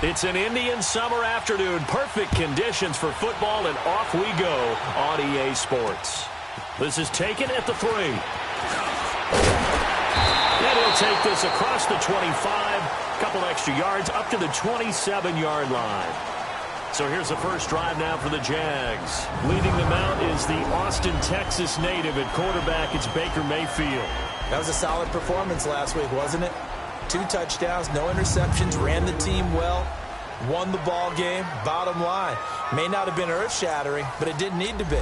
It's an Indian summer afternoon. Perfect conditions for football, and off we go on EA Sports. This is taken at the 3. And he'll take this across the 25. Couple extra yards up to the 27-yard line. So here's the first drive now for the Jags. Leading them out is the Austin, Texas native at quarterback. It's Baker Mayfield. That was a solid performance last week, wasn't it? 2 touchdowns, no interceptions, ran the team well, won the ball game. Bottom line, may not have been earth-shattering, but it didn't need to be.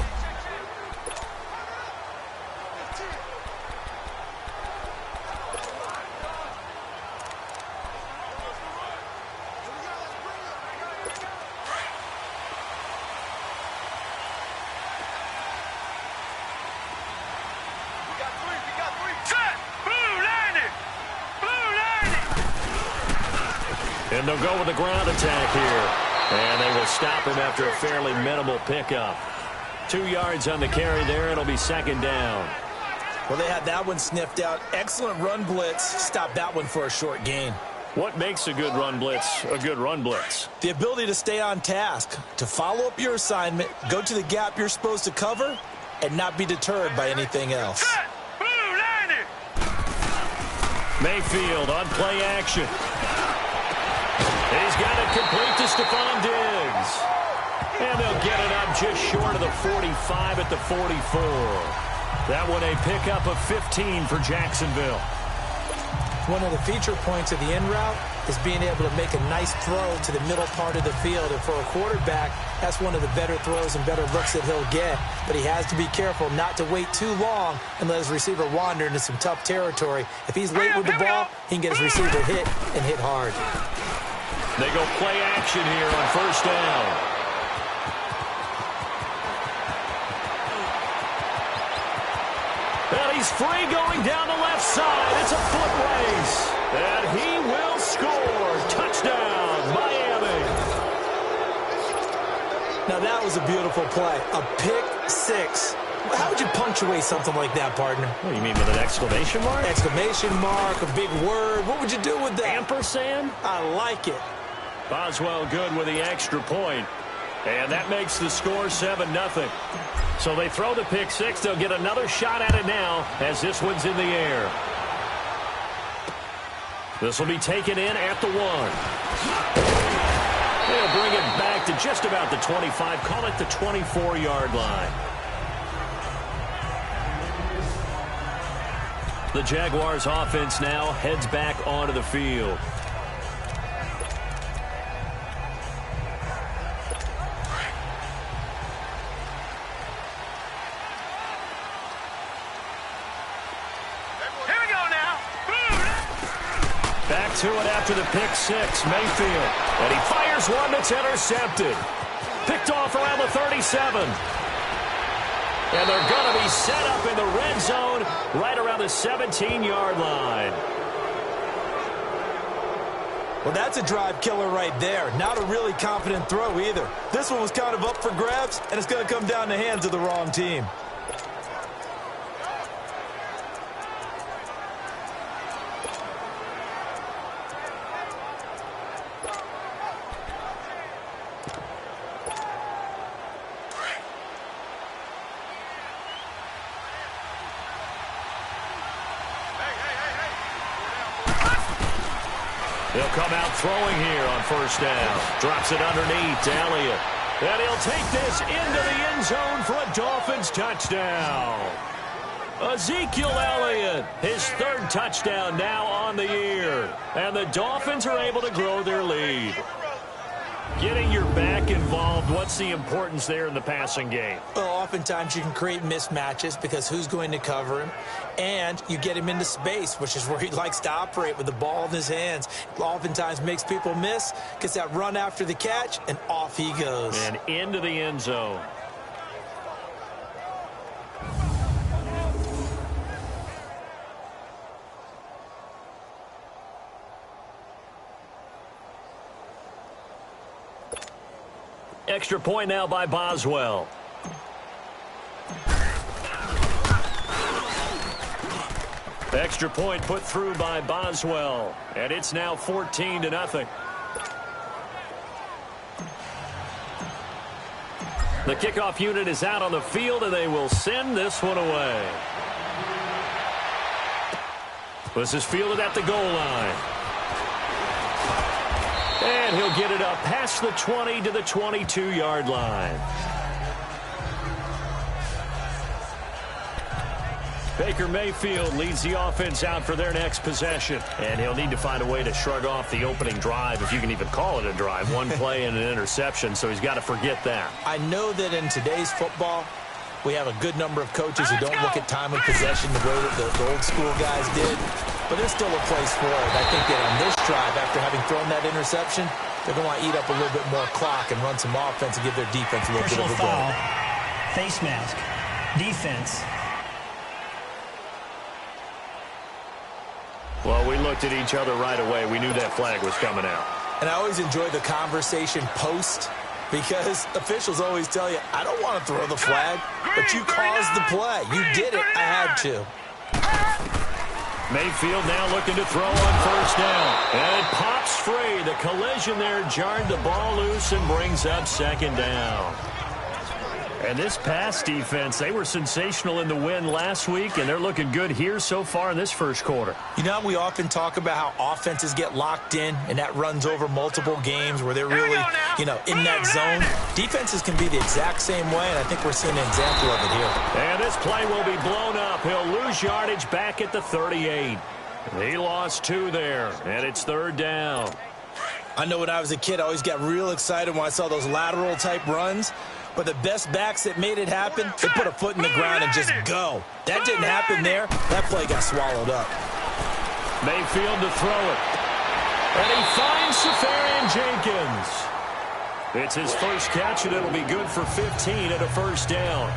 And they'll go with the ground attack here. And they will stop him after a fairly minimal pickup. 2 yards on the carry there. It'll be second down. Well, they had that one sniffed out. Excellent run blitz. Stopped that one for a short gain. What makes a good run blitz a good run blitz? The ability to stay on task, to follow up your assignment, go to the gap you're supposed to cover, and not be deterred by anything else. Mayfield on play action. He's got it complete to Stephon Diggs. And they'll get it up just short of the 45 at the 44. That one a pickup of 15 for Jacksonville. One of the feature points of the in route is being able to make a nice throw to the middle part of the field. And for a quarterback, that's one of the better throws and better looks that he'll get. But he has to be careful not to wait too long and let his receiver wander into some tough territory. If he's late with the ball, he can get his receiver hit and hit hard. They go play action here on first down. And he's free going down the left side. It's a foot race. And he will score. Touchdown, Miami. Now that was a beautiful play. A pick six. How would you punctuate something like that, partner? What do you mean, with an exclamation mark? Exclamation mark, a big word. What would you do with that? Ampersand? I like it. Boswell good with the extra point. And that makes the score 7-0. So they throw the pick six. They'll get another shot at it now as this one's in the air. This will be taken in at the 1. They'll bring it back to just about the 25. Call it the 24-yard line. The Jaguars offense now heads back onto the field. To it after the pick six, Mayfield. And he fires one that's intercepted. Picked off around the 37. And they're going to be set up in the red zone right around the 17-yard line. Well, that's a drive killer right there. Not a really confident throw either. This one was kind of up for grabs, and it's going to come down the hands of the wrong team. They'll come out throwing here on first down. Drops it underneath to Elliott. And he'll take this into the end zone for a Dolphins touchdown. Ezekiel Elliott, his 3rd touchdown now on the year. And the Dolphins are able to grow their lead. Getting your back involved, what's the importance there in the passing game? Well, oftentimes you can create mismatches because who's going to cover him? And you get him into space, which is where he likes to operate with the ball in his hands. Oftentimes makes people miss, gets that run after the catch, and off he goes. And into the end zone. Extra point now by Boswell. Extra point put through by Boswell. And it's now 14-0. The kickoff unit is out on the field, and they will send this one away. This is fielded at the goal line. And he'll get it up past the 20 to the 22-yard line. Baker Mayfield leads the offense out for their next possession. And he'll need to find a way to shrug off the opening drive, if you can even call it a drive. One play and an interception, so he's got to forget that. I know that in today's football, we have a good number of coaches who don't look at time of possession the way that the old school guys did. But there's still a place for it. I think that on this drive, after having thrown that interception, they're going to want to eat up a little bit more clock and run some offense and give their defense a little bit of a break. Face mask. Defense. Well, we looked at each other right away. We knew that flag was coming out. And I always enjoy the conversation post, because officials always tell you, I don't want to throw the flag, but you caused the play. You did it. I had to. Mayfield now looking to throw on first down. And it pops free. The collision there jarred the ball loose and brings up second down. And this pass defense, they were sensational in the win last week, and they're looking good here so far in this first quarter. You know, we often talk about how offenses get locked in, and that runs over multiple games where they're really, in that zone. Defenses can be the exact same way, and I think we're seeing an example of it here. And this play will be blown up. He'll lose yardage back at the 38. He lost 2 there, and it's third down. I know when I was a kid, I always got real excited when I saw those lateral-type runs. But the best backs that made it happen, they put a foot in the ground and just go. That didn't happen there. That play got swallowed up. Mayfield to throw it. And he finds Safarian Jenkins. It's his first catch, and it'll be good for 15 at a first down.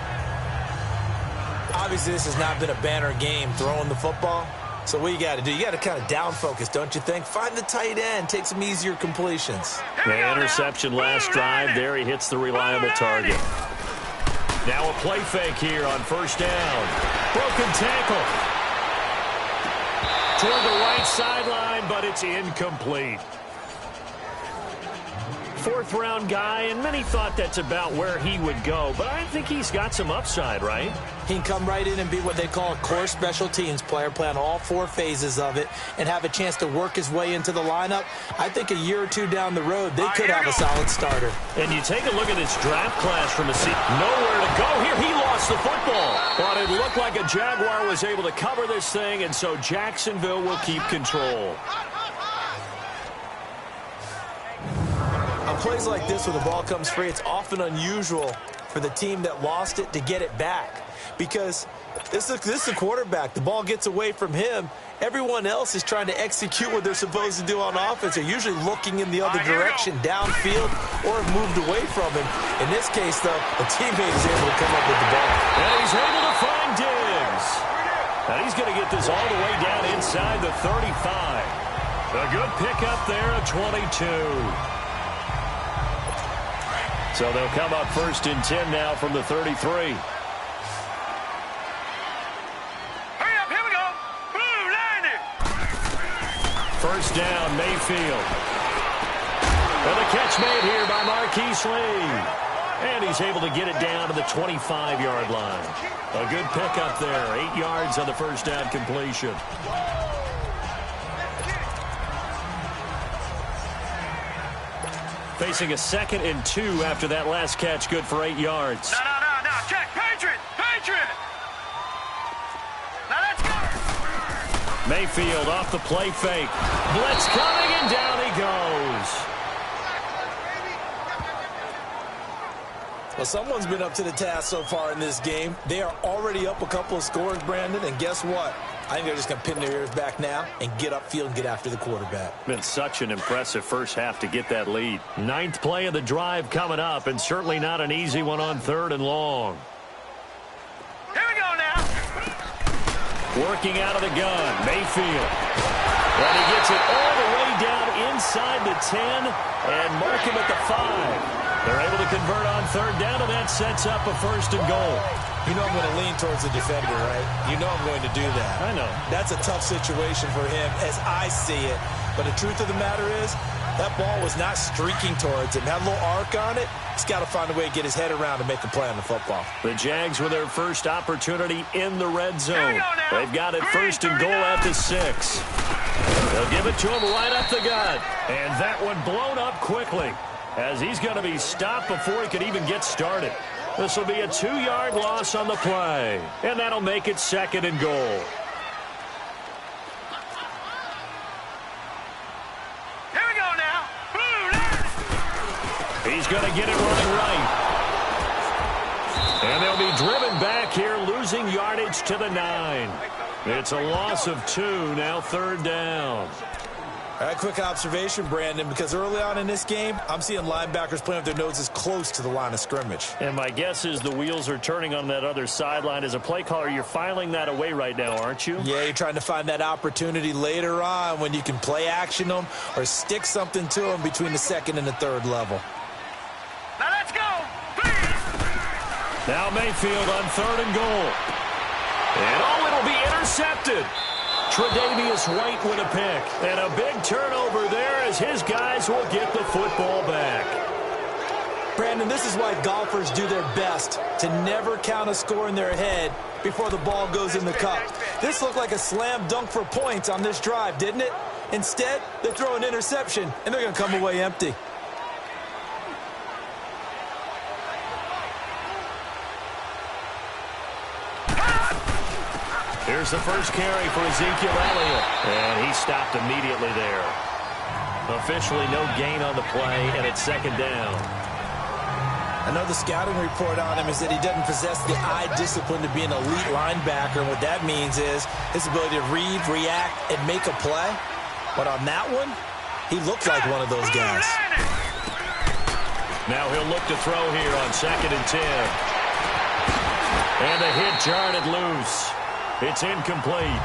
Obviously, this has not been a banner game throwing the football. So what you got to do, you got to kind of down focus, don't you think? Find the tight end, take some easier completions. The interception last drive, there he hits the reliable target. Now a play fake here on first down. Broken tackle. Toward the right sideline, but it's incomplete. Fourth-round guy, and many thought that's about where he would go, but I think he's got some upside, right? He can come right in and be what they call a core special teams player, play on all 4 phases of it, and have a chance to work his way into the lineup. I think a year or 2 down the road, they could have a solid starter. And you take a look at this draft class from a seat. Nowhere to go here. He lost the football. But it looked like a Jaguar was able to cover this thing, and so Jacksonville will keep control. On plays like this where the ball comes free, it's often unusual for the team that lost it to get it back. Because this is a quarterback. The ball gets away from him. Everyone else is trying to execute what they're supposed to do on offense. They're usually looking in the other direction, downfield, or have moved away from him. In this case, though, a teammate is able to come up with the ball. And he's able to find Diggs. And he's going to get this all the way down inside the 35. A good pickup there at 22. So they'll come up first and 10 now from the 33. First down, Mayfield. And the catch made here by Marquise Lee. And he's able to get it down to the 25-yard line. A good pickup there. 8 yards on the first down completion. Facing a 2nd and 2 after that last catch. Good for 8 yards. No. Check. Patriot. Now let's go. Mayfield off the play fake. Blitz coming, and down he goes. Well, someone's been up to the task so far in this game. They are already up a couple of scores, Brandon, and guess what? I think they're just going to pin their ears back now and get upfield and get after the quarterback. Been such an impressive first half to get that lead. 9th play of the drive coming up, and certainly not an easy one on 3rd and long. Here we go now. Working out of the gun, Mayfield. And he gets it all the way down inside the 10 and mark him at the 5. They're able to convert on 3rd down, and that sets up a 1st and goal. You know I'm going to lean towards the defender, right? You know I'm going to do that. I know. That's a tough situation for him as I see it. But the truth of the matter is, That ball was not streaking towards him. Had a little arc on it. He's got to find a way to get his head around and make a play on the football. The Jags with their first opportunity in the red zone. They've got it first and goal at the 6. They'll give it to him right up the gut. And that one blown up quickly, as he's going to be stopped before he could even get started. This will be a 2-yard loss on the play, and that'll make it 2nd and goal. Here we go now. He's going to get it running right. And they'll be driven back here, losing yardage to the 9. It's a loss of 2, now 3rd down. All right, quick observation, Brandon, because early on in this game, I'm seeing linebackers playing with their noses close to the line of scrimmage. And my guess is the wheels are turning on that other sideline. As a play caller, you're filing that away right now, aren't you? Yeah, you're trying to find that opportunity later on when you can play action them or stick something to them between the 2nd and the 3rd level. Now let's go. Please. Now Mayfield on 3rd and goal. And it'll be intercepted. Tre'Davious White with a pick. And a big turnover there as his guys will get the football back. Brandon, this is why golfers do their best to never count a score in their head before the ball goes in the cup. This looked like a slam dunk for points on this drive, didn't it? Instead, they throw an interception, and they're going to come away empty. Here's the first carry for Ezekiel Elliott. And he stopped immediately there. Officially no gain on the play, and it's 2nd down. I know the scouting report on him is that he doesn't possess the eye discipline to be an elite linebacker. And what that means is his ability to read, react, and make a play. But on that one, he looks like one of those guys. Now he'll look to throw here on 2nd and 10. And the hit jarred it loose. It's incomplete.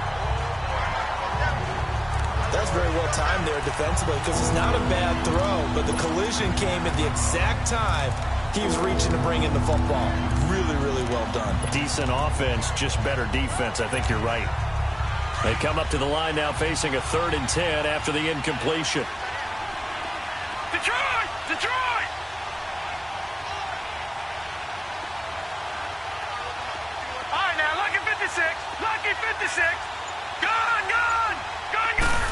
That's very well timed there defensively because it's not a bad throw, but the collision came at the exact time he was reaching to bring in the football. Really, really well done. Decent offense, just better defense. I think you're right. They come up to the line now facing a 3rd and 10 after the incompletion. Detroit! Detroit! All right, now, lucky 56. Lucky 56. Gone, gone. Gone, gone.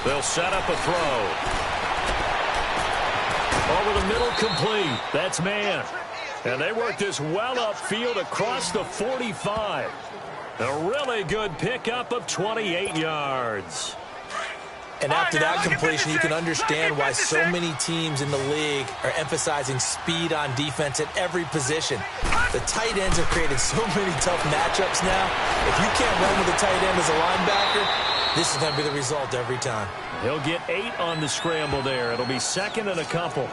They'll set up a throw. Over the middle, complete. That's man. And they work this well upfield across the 45. A really good pickup of 28 yards. And after that completion, you can understand why so many teams in the league are emphasizing speed on defense at every position. The tight ends have created so many tough matchups now. If you can't run with a tight end as a linebacker, this is going to be the result every time. He'll get 8 on the scramble there. It'll be 2nd and a couple.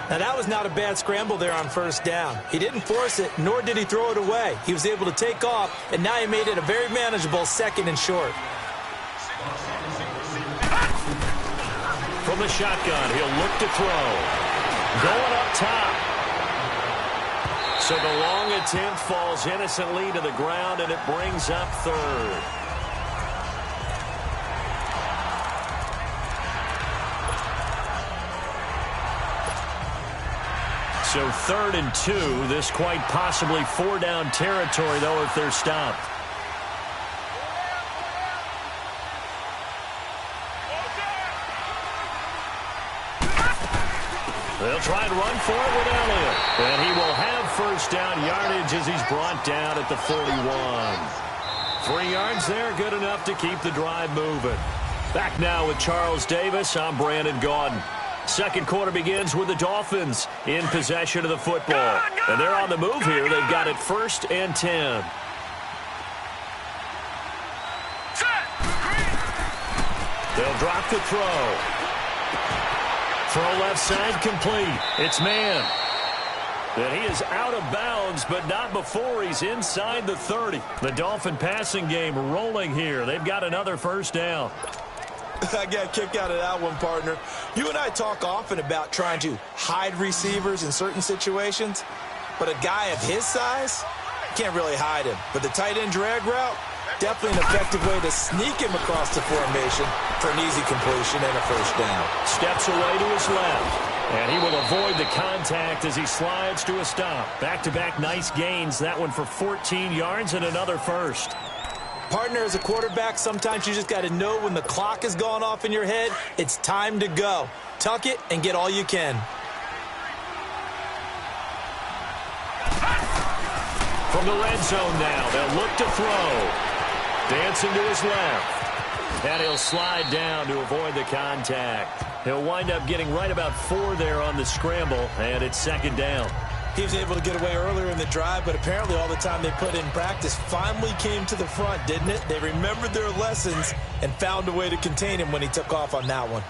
Now, that was not a bad scramble there on 1st down. He didn't force it, nor did he throw it away. He was able to take off, and now he made it a very manageable 2nd and short. From the shotgun, he'll look to throw. Going up top. So the long attempt falls innocently to the ground, and it brings up 3rd. So 3rd and 2. This quite possibly 4-down territory, though, if they're stopped. They'll try and run for it with Elliott. And he will have 1st down yardage as he's brought down at the 41. 3 yards there, good enough to keep the drive moving. Back now with Charles Davis, I'm Brandon Gaudin. 2nd quarter begins with the Dolphins in possession of the football. And they're on the move here. They've got it 1st and 10. They'll drop the throw. Throw left side complete. It's man. And he is out of bounds, but not before he's inside the 30. The Dolphin passing game rolling here. They've got another 1st down. I got a kick out of that one, partner. You and I talk often about trying to hide receivers in certain situations, but a guy of his size can't really hide him. But the tight end drag route, definitely an effective way to sneak him across the formation for an easy completion and a first down. Steps away to his left. And he will avoid the contact as he slides to a stop. Back-to-back nice gains. That one for 14 yards and another first. Partner, as a quarterback, sometimes you just got to know when the clock has gone off in your head, it's time to go. Tuck it and get all you can. From the red zone now, they'll look to throw. Dancing to his left. And he'll slide down to avoid the contact. He'll wind up getting right about 4 there on the scramble, and it's second down. He was able to get away earlier in the drive, but apparently all the time they put in practice finally came to the front, didn't it? They remembered their lessons and found a way to contain him when he took off on that one.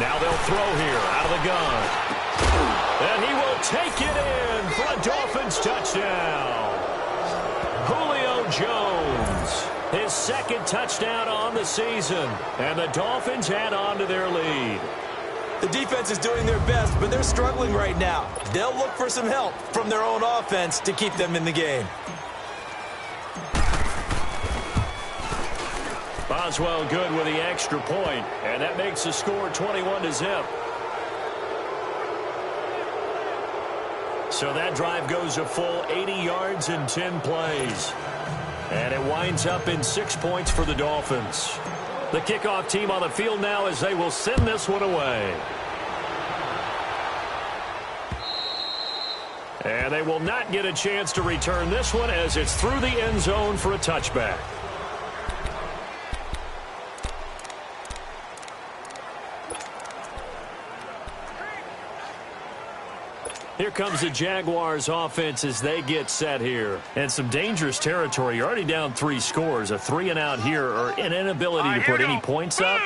Now they'll throw here out of the gun. And he will take it in for a Dolphins touchdown. Julio Jones, his second touchdown on the season. And the Dolphins add on to their lead. The defense is doing their best, but they're struggling right now. They'll look for some help from their own offense to keep them in the game. Boswell good with the extra point, and that makes the score 21-0. So that drive goes a full 80 yards in 10 plays. And it winds up in 6 points for the Dolphins. The kickoff team on the field now as they will send this one away. And they will not get a chance to return this one as it's through the end zone for a touchback. Here comes the Jaguars offense as they get set here. And some dangerous territory. You're already down 3 scores. A 3-and-out here or an inability to put any points up.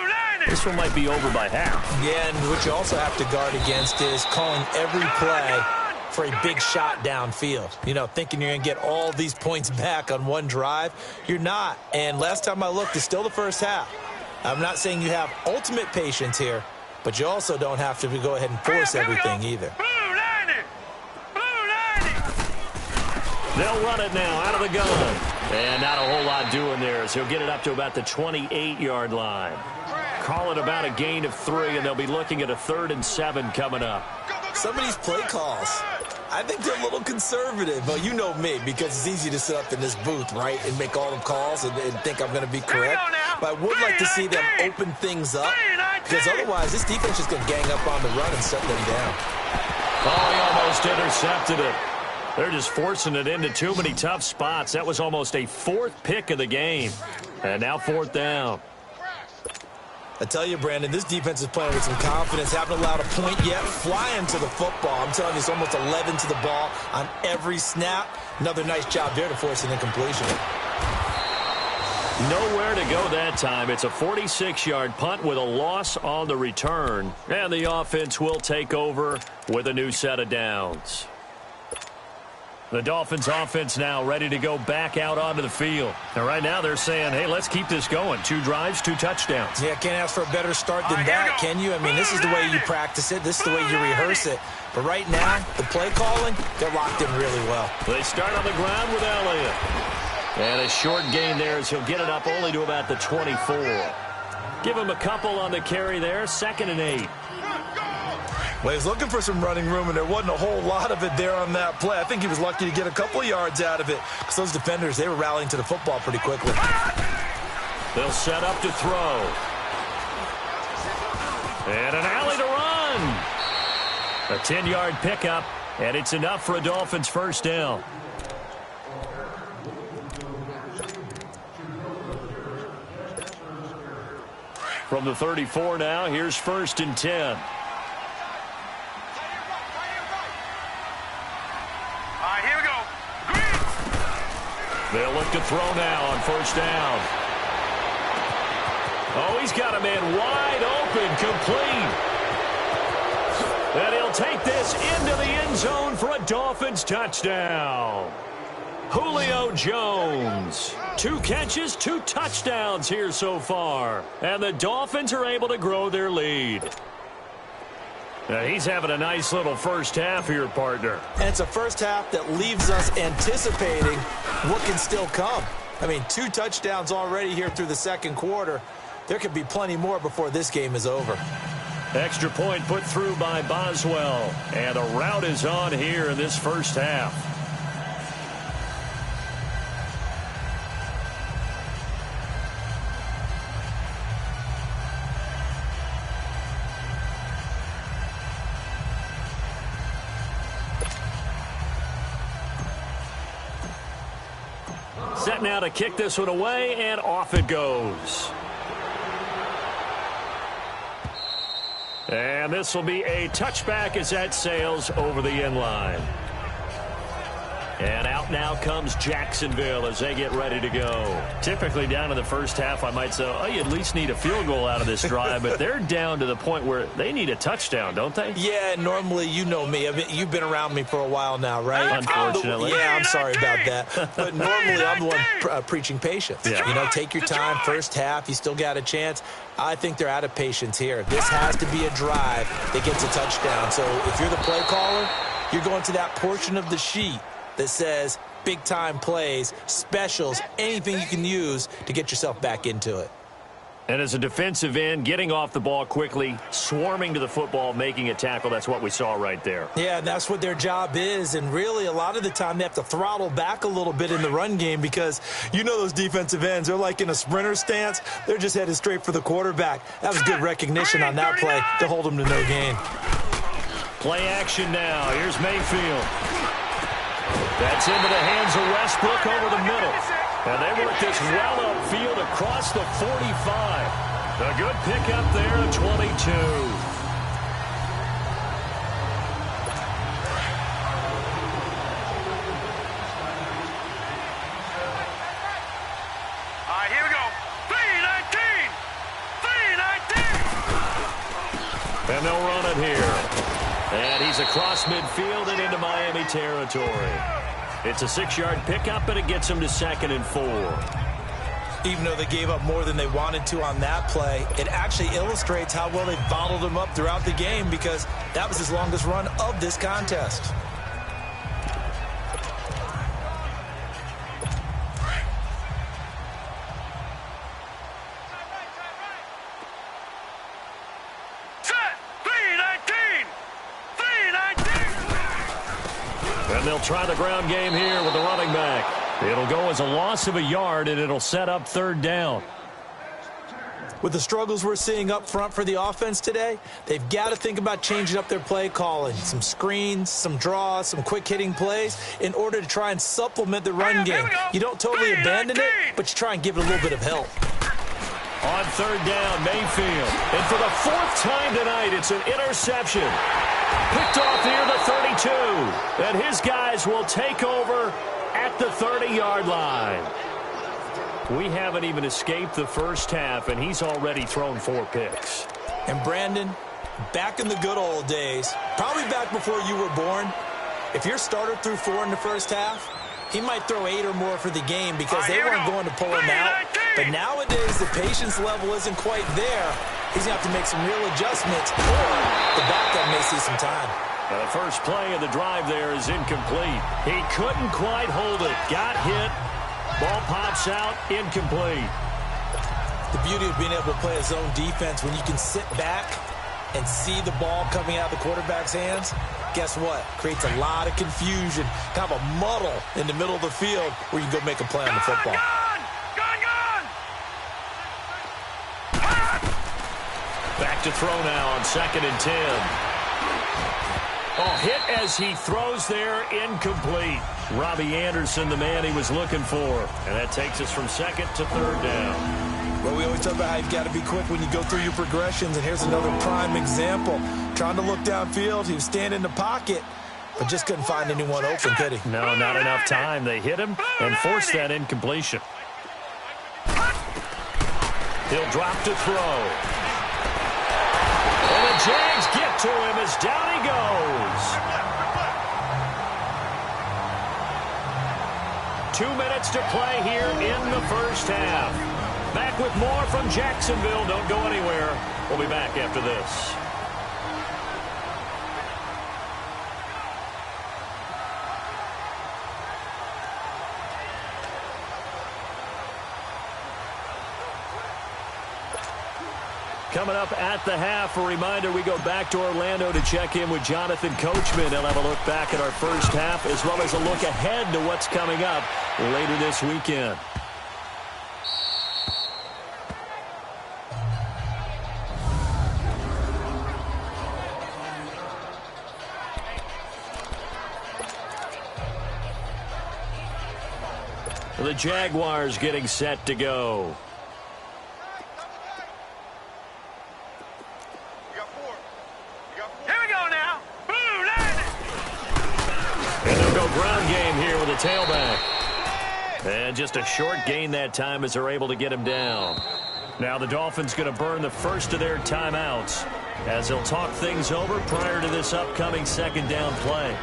This one might be over by half. Yeah, and what you also have to guard against is calling every play for a big shot downfield. You know, thinking you're going to get all these points back on one drive. You're not. And last time I looked, it's still the first half. I'm not saying you have ultimate patience here, but you also don't have to go ahead and force everything either. They'll run it now out of the gun. And not a whole lot doing there as he'll get it up to about the 28-yard line. Call it about a gain of 3, and they'll be looking at a 3rd and 7 coming up. Some of these play calls, I think they're a little conservative. Well, you know me, because it's easy to sit up in this booth, right, and make all the calls and think I'm going to be correct. But I would like to see them open things up, because otherwise this defense is going to gang up on the run and shut them down. Oh, he almost intercepted it. They're just forcing it into too many tough spots. That was almost a 4th pick of the game. And now 4th down. I tell you, Brandon, this defense is playing with some confidence. Haven't allowed a point yet. Flying to the football. I'm telling you, it's almost 11 to the ball on every snap. Another nice job there to force an incompletion. Nowhere to go that time. It's a 46-yard punt with a loss on the return. And the offense will take over with a new set of downs. The Dolphins offense now ready to go back out onto the field. And right now they're saying, hey, let's keep this going. 2 drives, 2 touchdowns. Yeah, can't ask for a better start than that, can you? I mean, this is the way you practice it. This is the way you rehearse it. But right now, the play calling, they're locked in really well. They start on the ground with Elliott. And a short gain there as he'll get it up only to about the 24. Give him a couple on the carry there. 2nd and 8. Well, he's looking for some running room, and there wasn't a whole lot of it there on that play. I think he was lucky to get a couple of yards out of it because those defenders, they were rallying to the football pretty quickly. They'll set up to throw. And an alley to run. A 10-yard pickup, and it's enough for a Dolphins first down. From the 34 now, here's 1st and 10. They'll look to throw now on 1st down. Oh, he's got a man wide open, complete. And he'll take this into the end zone for a Dolphins touchdown. Julio Jones. 2 catches, 2 touchdowns here so far. And the Dolphins are able to grow their lead. He's having a nice little first half here, partner. And it's a first half that leaves us anticipating what can still come. I mean, 2 touchdowns already here through the second quarter. There could be plenty more before this game is over. Extra point put through by Boswell. And a rout is on here in this first half. Set now to kick this one away, and off it goes. And this will be a touchback as that sails over the end line. And out now comes Jacksonville as they get ready to go. Typically down in the first half, I might say, oh, you at least need a field goal out of this drive. But they're down to the point where they need a touchdown, don't they? Yeah, normally, you know me. You've been around me for a while now, right? Unfortunately. I'm sorry about that. But normally, I'm the one preaching patience. Yeah. You know, take your time. First half, you still got a chance. I think they're out of patience here. This has to be a drive that gets a touchdown. So if you're the play caller, you're going to that portion of the sheet that says big-time plays, specials, anything you can use to get yourself back into it. And as a defensive end, getting off the ball quickly, swarming to the football, making a tackle, that's what we saw right there. Yeah, that's what their job is, and really a lot of the time they have to throttle back a little bit in the run game because you know those defensive ends, they're like in a sprinter stance. They're just headed straight for the quarterback. That was good recognition on that play to hold them to no gain. Play action now. Here's Mayfield. That's into the hands of Westbrook over the middle. And they work this well upfield across the 45. A good pickup there at 22. All right, here we go. 3-19. 3-19. And they'll run it here. And he's across midfield and into Miami territory. It's a 6-yard pickup, and it gets him to 2nd and 4. Even though they gave up more than they wanted to on that play, it actually illustrates how well they bottled him up throughout the game because that was his longest run of this contest. And they'll try the ground game here with the running back. It'll go as a loss of a yard, and it'll set up 3rd down. With the struggles we're seeing up front for the offense today, they've got to think about changing up their play calling. Some screens, some draws, some quick-hitting plays in order to try and supplement the run game. You don't totally abandon it, but you try and give it a little bit of help. On 3rd down, Mayfield. And for the 4th time tonight, it's an interception. Picked off near the 32. And his guys will take over at the 30-yard line. We haven't even escaped the first half, and he's already thrown 4 picks. And Brandon, back in the good old days, probably back before you were born, if your starter threw 4 in the first half, he might throw 8 or more for the game because they weren't going to pull him out. But nowadays, the patience level isn't quite there. He's going to have to make some real adjustments, or the backup may see some time. The first play of the drive there is incomplete. He couldn't quite hold it. Got hit. Ball pops out. Incomplete. The beauty of being able to play a zone defense when you can sit back and see the ball coming out of the quarterback's hands, guess what? Creates a lot of confusion, kind of a muddle in the middle of the field where you can go make a play on the football. Back to throw now on 2nd and 10. Oh, hit as he throws there, incomplete. Robbie Anderson, the man he was looking for. And that takes us from 2nd to 3rd down. Well, we always talk about how you've got to be quick when you go through your progressions, and here's another prime example. Trying to look downfield, he was standing in the pocket, but just couldn't find anyone open, could he? No, not enough time. They hit him and forced that incompletion. He'll drop to throw. And the Jags get to him as down he goes. 2 minutes to play here in the first half. Back with more from Jacksonville. Don't go anywhere. We'll be back after this. Coming up at the half, a reminder, we go back to Orlando to check in with Jonathan Coachman. He'll have a look back at our first half as well as a look ahead to what's coming up later this weekend. The Jaguars getting set to go. Ground game here with a tailback. And just a short gain that time as they're able to get him down. Now the Dolphins going to burn the first of their timeouts as they'll talk things over prior to this upcoming second down play.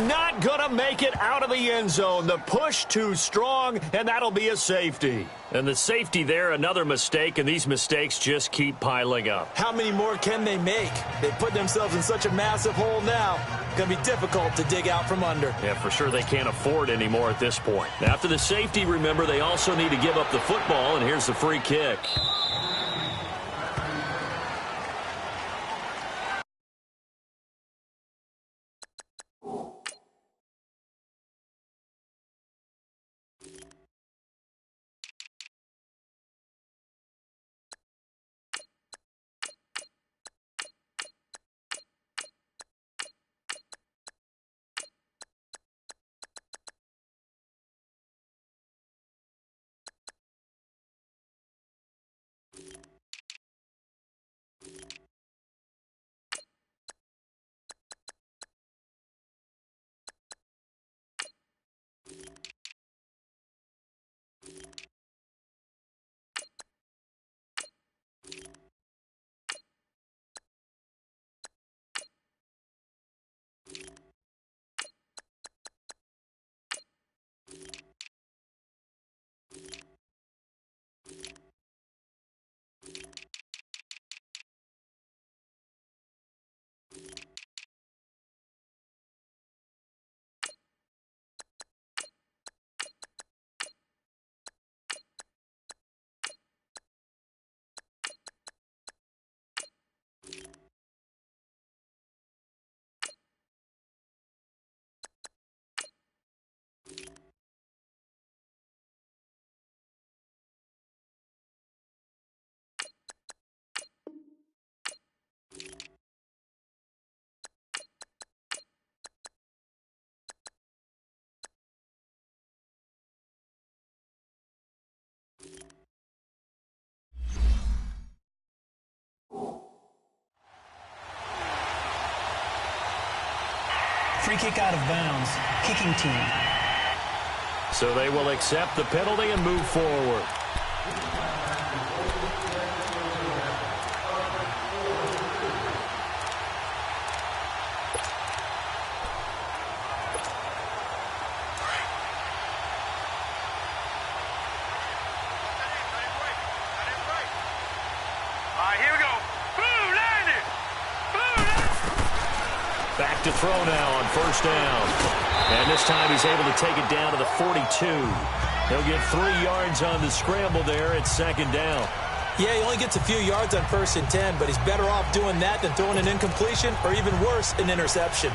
Not going to make it out of the end zone. The push too strong, and that'll be a safety. And the safety there, another mistake, and these mistakes just keep piling up. How many more can they make? They put themselves in such a massive hole now. Going to be difficult to dig out from under. Yeah, for sure they can't afford anymore at this point. After the safety, remember, they also need to give up the football, and here's the free kick. Free kick out of bounds. Kicking team. So they will accept the penalty and move forward. Back to throw now on first down. And this time he's able to take it down to the 42. He'll get 3 yards on the scramble there at second down. Yeah, he only gets a few yards on 1st and 10, but he's better off doing that than throwing an incompletion or even worse, an interception.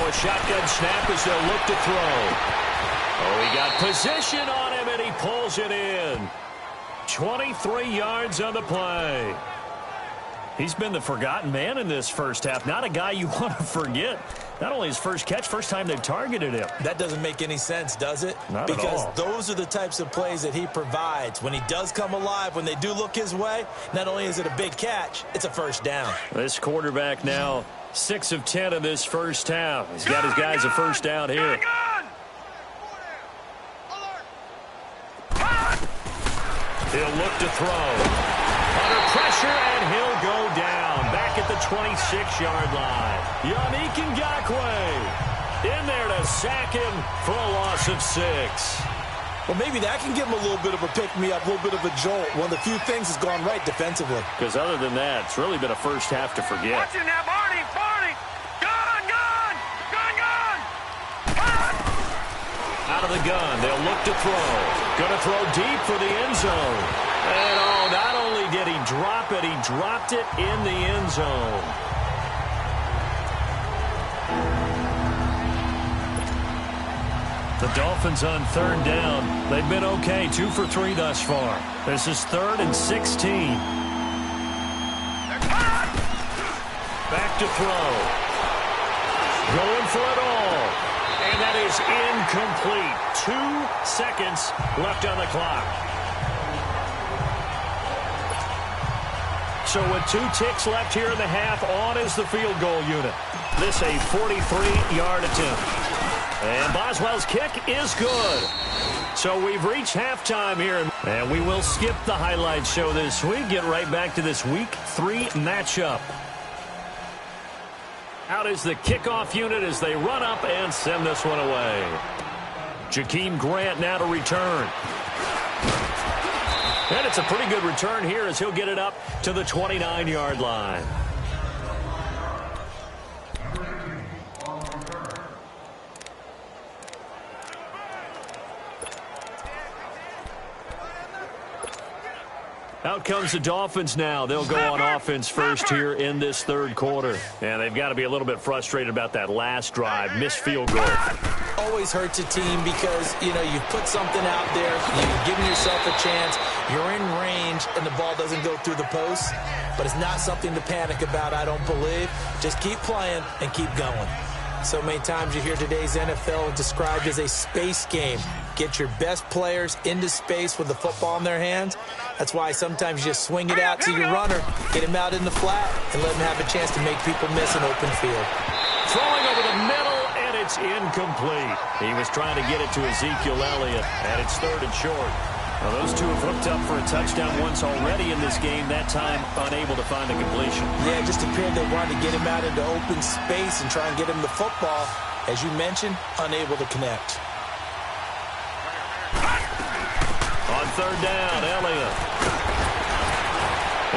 Shotgun snap as they'll look to throw. Oh, he got position on him, and he pulls it in. 23 yards on the play. He's been the forgotten man in this first half. Not a guy you want to forget. Not only his first catch, first time they've targeted him. That doesn't make any sense, does it? Not at all. Because those are the types of plays that he provides. When he does come alive, when they do look his way, not only is it a big catch, it's a first down. This quarterback now 6 of 10 in this first half. He's got his guys a first down here. He'll look to throw. Under pressure, and he'll go down. Back at the 26-yard line. Yannick Ngakoue in there to sack him for a loss of 6. Well, maybe that can give him a little bit of a pick-me-up, a little bit of a jolt. One of the few things has gone right defensively. Because other than that, it's really been a first half to forget. Watching that, Barney! Barney! Gun! Gun! Gun! Gun! Gun! Out of the gun, they'll look to throw. Going to throw deep for the end zone. And not only did he drop it, he dropped it in the end zone. The Dolphins on third down. They've been okay, 2 for 3 thus far. This is 3rd and 16. Back to throw. Going for it all. And that is incomplete. 2 seconds left on the clock. So with 2 ticks left here in the half, on is the field goal unit. This a 43-yard attempt. And Boswell's kick is good. So we've reached halftime here. And we will skip the highlight show this week. Get right back to this Week 3 matchup. Out is the kickoff unit as they run up and send this one away. Jakeem Grant now to return. And it's a pretty good return here as he'll get it up to the 29-yard line. Out comes the Dolphins now. They'll go on offense first here in this third quarter. And they've got to be a little bit frustrated about that last drive. Missed field goal. Always hurts a team because, you put something out there. You've given yourself a chance. You're in range, and the ball doesn't go through the post. But it's not something to panic about, I don't believe. Just keep playing and keep going. So many times you hear today's NFL described as a space game. Get your best players into space with the football in their hands. That's why sometimes you just swing it out to your runner, get him out in the flat, and let him have a chance to make people miss an open field. Throwing over the middle, and it's incomplete. He was trying to get it to Ezekiel Elliott, and it's 3rd and short. Well, those two have hooked up for a touchdown once already in this game, that time unable to find a completion. Yeah, it just appeared they wanted to get him out into open space and try and get him the football. As you mentioned, unable to connect. On 3rd down, Elliott.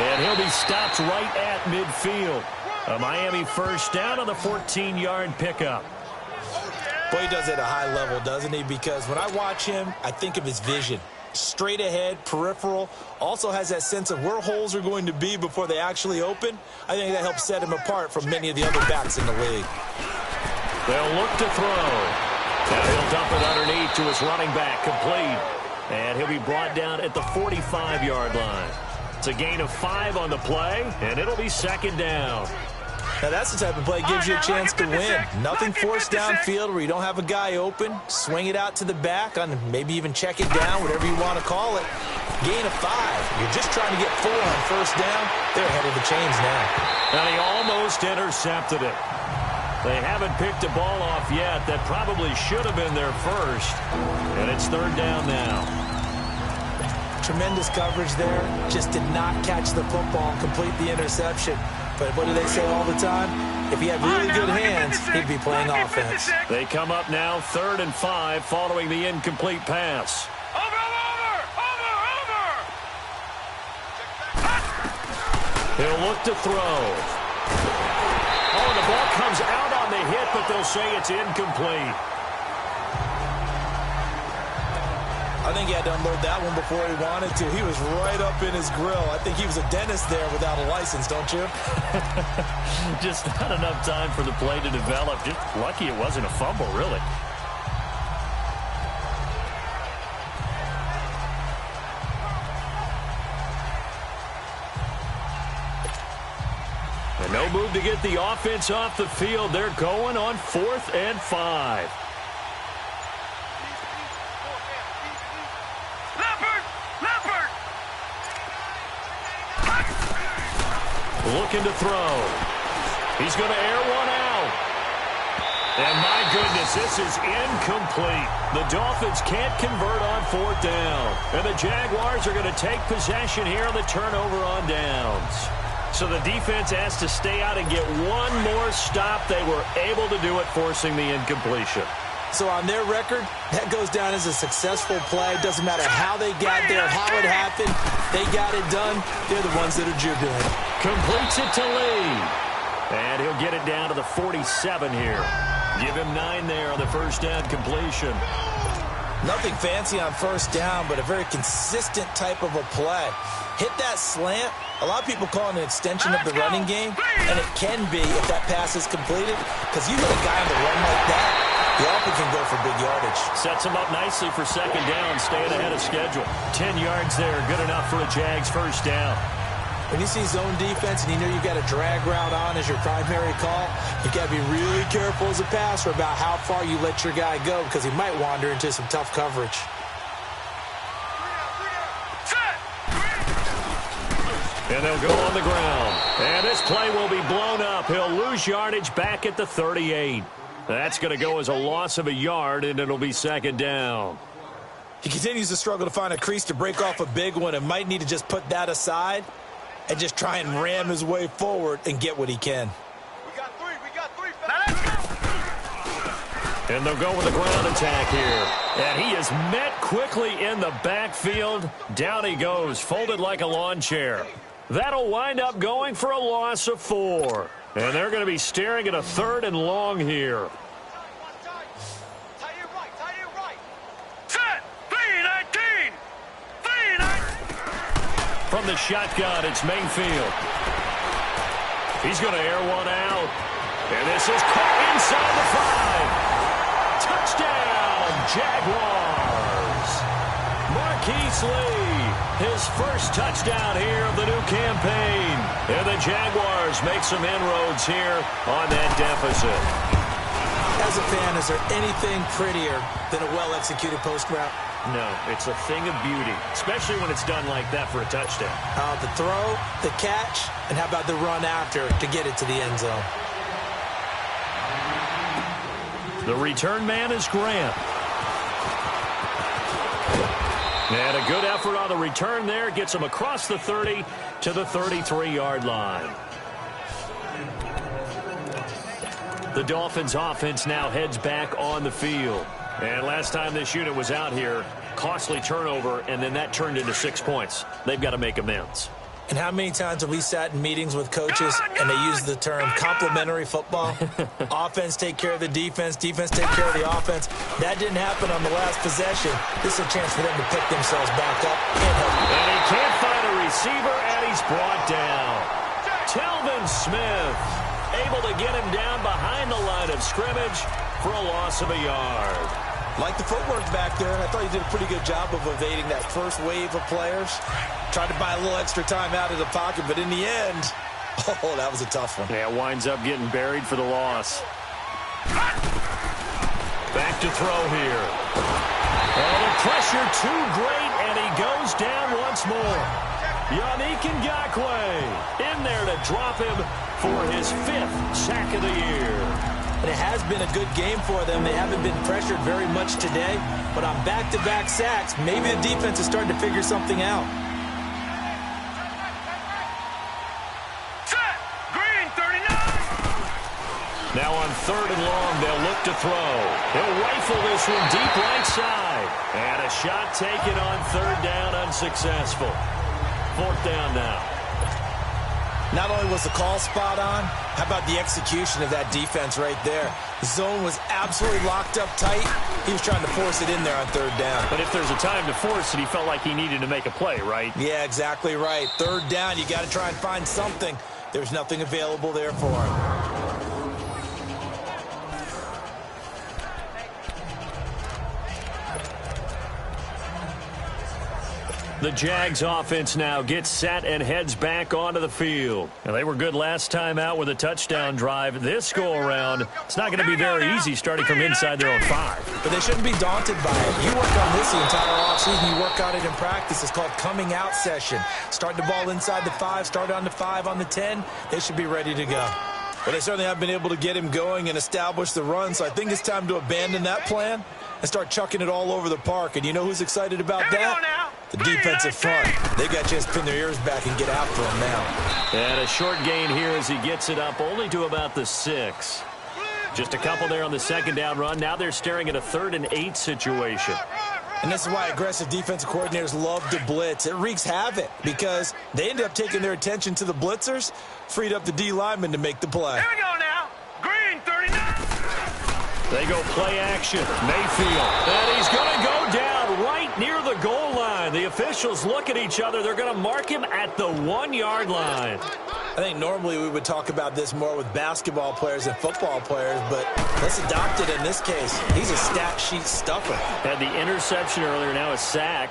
And he'll be stopped right at midfield. A Miami first down on the 14-yard pickup. Boy, he does it at a high level, doesn't he? Because when I watch him, I think of his vision. Straight ahead, peripheral, also has that sense of where holes are going to be before they actually open. I think that helps set him apart from many of the other backs in the league. They'll look to throw. And he'll dump it underneath to his running back, complete. And he'll be brought down at the 45-yard line. It's a gain of 5 on the play, and it'll be 2nd down. Now, that's the type of play that gives you a chance to win. Nothing forced downfield where you don't have a guy open. Swing it out to the back, on maybe even check it down, whatever you want to call it. Gain of 5. You're just trying to get 4 on first down. They're ahead of the chains now. And he almost intercepted it. They haven't picked a ball off yet. That probably should have been their first. And it's 3rd down now. Tremendous coverage there. Just did not catch the football and complete the interception. But what do they say all the time? If he had really good hands, he'd be playing offense. They come up now 3rd and 5 following the incomplete pass. He'll look to throw. Oh, the ball comes out on the hit, but they'll say it's incomplete. I think he had to unload that one before he wanted to. He was right up in his grill. I think he was a dentist there without a license, don't you? Just not enough time for the play to develop. Just lucky it wasn't a fumble, really. And no move to get the offense off the field. They're going on 4th and 5. Looking to throw. He's going to air one out. And my goodness, this is incomplete. The Dolphins can't convert on 4th down. And the Jaguars are going to take possession here on the turnover on downs. So the defense has to stay out and get one more stop. They were able to do it, forcing the incompletion. So on their record, that goes down as a successful play. Doesn't matter how they got there, how it happened. They got it done. They're the ones that are jubilant. Completes it to Lee. And he'll get it down to the 47 here. Give him 9 there on the first down completion. Nothing fancy on first down, but a very consistent type of a play. Hit that slant. A lot of people call it an extension of the running game, and it can be if that pass is completed, because you hit a guy on the run like that, you often can go for big yardage. Sets him up nicely for second down, staying ahead of schedule. 10 yards there, good enough for a Jags first down. When you see zone defense and you know you've got a drag route on as your primary call, you got to be really careful as a passer about how far you let your guy go, because he might wander into some tough coverage. And they'll go on the ground. And this play will be blown up. He'll lose yardage back at the 38. That's going to go as a loss of a yard, and it'll be second down. He continues to struggle to find a crease to break off a big one and might need to just put that aside and just try and ram his way forward and get what he can. We got three. Now let's go. And they'll go with a ground attack here. And he is met quickly in the backfield. Down he goes, folded like a lawn chair. That'll wind up going for a loss of 4. And they're going to be staring at a 3rd and long here. Tight end right. Set. 3-19. From the shotgun, it's Mayfield. He's going to air one out. And this is caught inside the 5. Touchdown, Jaguars. Marquise Lee, his first touchdown here of the new campaign. And the Jaguars make some inroads here on that deficit. As a fan, is there anything prettier than a well-executed post route? No, it's a thing of beauty, especially when it's done like that for a touchdown. The throw, the catch, and how about the run after to get it to the end zone? The return man is Grant. And a good effort on the return there. Gets him across the 30 to the 33-yard line. The Dolphins offense now heads back on the field. And last time this unit was out here, costly turnover, and then that turned into 6 points. They've got to make amends. And how many times have we sat in meetings with coaches and they use the term complementary football? Offense take care of the defense, defense take care of the offense. That didn't happen on the last possession. This is a chance for them to pick themselves back up and help. And he can't find a receiver, and he's brought down. Telvin Smith able to get him down behind the line of scrimmage for a loss of a yard. Like the footwork back there, I thought he did a pretty good job of evading that first wave of players. Tried to buy a little extra time out of the pocket, but in the end, oh, that was a tough one. Yeah, winds up getting buried for the loss. Back to throw here. Oh, the pressure too great, and he goes down once more. Yannick Ngakoue in there to drop him for his 5th sack of the year. And it has been a good game for them. They haven't been pressured very much today, but on back-to-back sacks, maybe the defense is starting to figure something out. Set. Green 39. Now on 3rd and long, they'll look to throw. He'll rifle this one deep right side. And a shot taken on 3rd down, unsuccessful. 4th down now. Not only was the call spot on, how about the execution of that defense right there? The zone was absolutely locked up tight. He was trying to force it in there on 3rd down. But if there's a time to force it, he felt like he needed to make a play, right? Yeah, exactly right. 3rd down, you got to try and find something. There's nothing available there for him. The Jags offense now gets set and heads back onto the field. And they were good last time out with a touchdown drive. This go-around, it's not going to be very easy starting from inside their own 5. But they shouldn't be daunted by it. You work on this the entire offseason. You work on it in practice. It's called coming out session. Start the ball inside the 5, start on the 5, on the 10. They should be ready to go. Well, they certainly have been able to get him going and establish the run, so I think it's time to abandon that plan and start chucking it all over the park. And you know who's excited about that? The defensive front. They've got a chance to pin their ears back and get after him now. And a short gain here as he gets it up only to about the 6. Just a couple there on the second down run. Now they're staring at a 3rd and 8 situation. And this is why aggressive defensive coordinators love to blitz. It wreaks havoc because they end up taking their attention to the blitzers, freed up the D lineman to make the play. Here we go now. Green, 39. They go play action. Mayfield. And he's going to go down right near the goal line. The officials look at each other. They're going to mark him at the 1-yard line. I think normally we would talk about this more with basketball players and football players, but let's adopt it in this case. He's a stat sheet stuffer. Had the interception earlier, now a sack.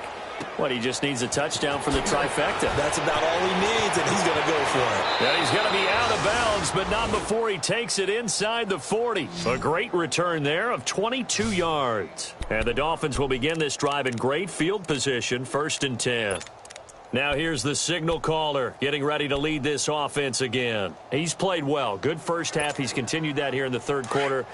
What, he just needs a touchdown for the trifecta. That's about all he needs, and he's going to go for it. Yeah, he's going to be out of bounds, but not before he takes it inside the 40. A great return there of 22 yards. And the Dolphins will begin this drive in great field position, 1st and 10. Now here's the signal caller getting ready to lead this offense again. He's played well. Good first half. He's continued that here in the 3rd quarter.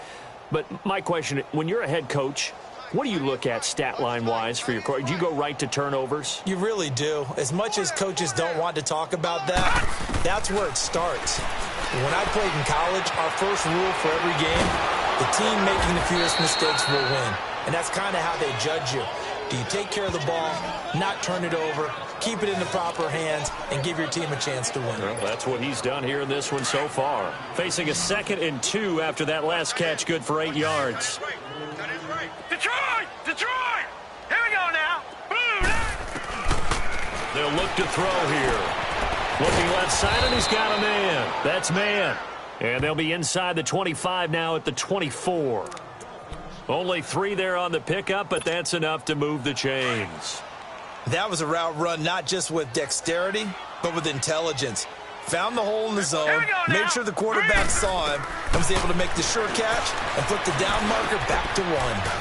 But my question, when you're a head coach, what do you look at stat line-wise for your coach? Do you go right to turnovers? You really do. As much as coaches don't want to talk about that, that's where it starts. When I played in college, our first rule for every game, the team making the fewest mistakes will win. And that's kind of how they judge you. Do you take care of the ball, not turn it over, keep it in the proper hands, and give your team a chance to win? Well, that's what he's done here in this one so far. Facing a 2nd and 2 after that last catch, good for 8 yards. Detroit! Detroit! Here we go now. Blue. They'll look to throw here. Looking left side, and he's got a man. That's man. And they'll be inside the 25 now at the 24. Only 3 there on the pickup, but that's enough to move the chains. That was a route run not just with dexterity, but with intelligence. Found the hole in the zone, made sure the quarterback saw him, and was able to make the sure catch and put the down marker back to 1.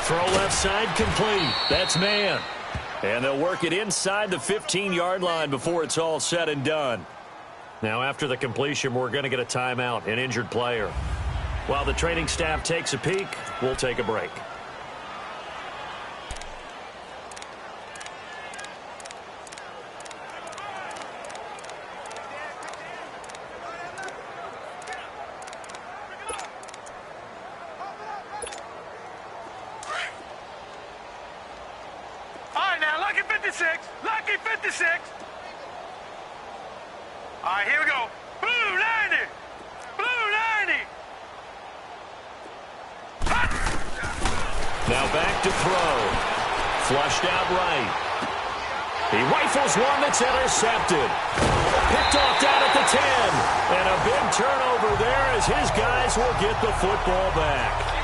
Throw left side complete. That's man. And they'll work it inside the 15-yard line before it's all said and done. Now, after the completion, we're going to get a timeout, an injured player. While the training staff takes a peek, we'll take a break. All right, now, lucky 56. Lucky 56. All right, here we go. Blue 90. Blue 90. Now back to throw. Flushed out right. He rifles one that's intercepted. Picked off down at the 10. And a big turnover there as his guys will get the football back.